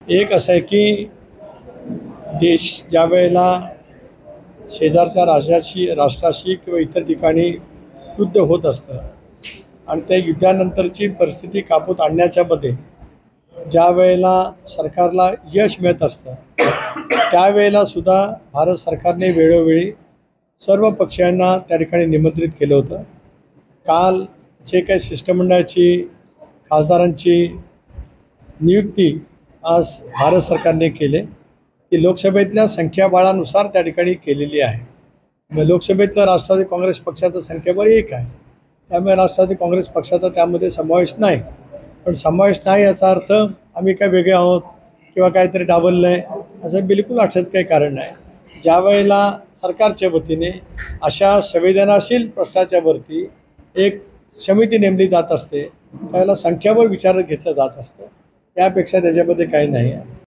एक असं आहे की देश ज्या वेळेला शेजारच्या राष्ट्राशी किंवा इतर ठिकाणी युद्ध होत असतं आणि त्या युद्धानंतरची परिस्थिती काबूत आणण्याच्यामध्ये ज्या वेळेला सरकारला यश मिळत असतं त्यावेळेला सुद्धा भारत सरकारने वेळोवेळी सर्व पक्षांना त्या ठिकाणी निमंत्रित केलं होतं. काल जे काही शिष्टमंडळाची खासदारांची नियुक्ती आज भारत सरकारने केले ती लोकसभेतल्या संख्याबळानुसार त्या ठिकाणी केलेली आहे. मग लोकसभेतलं राष्ट्रवादी काँग्रेस पक्षाचं संख्याबळ 1 आहे, त्यामुळे राष्ट्रवादी काँग्रेस पक्षाचा त्यामध्ये समावेश नाही. पण समावेश नाही याचा अर्थ आम्ही काय वेगळे आहोत किंवा काहीतरी डावललं आहे असं बिलकुल आठवत काही कारण नाही. ज्या वेळेला सरकारच्या वतीने अशा संवेदनाशील प्रश्नाच्यावरती एक समिती नेमली जात असते त्यावेळेला संख्याबळ विचारात घेतलं जात असतं, त्यापेक्षा त्याच्यामध्ये काही नाही आहे.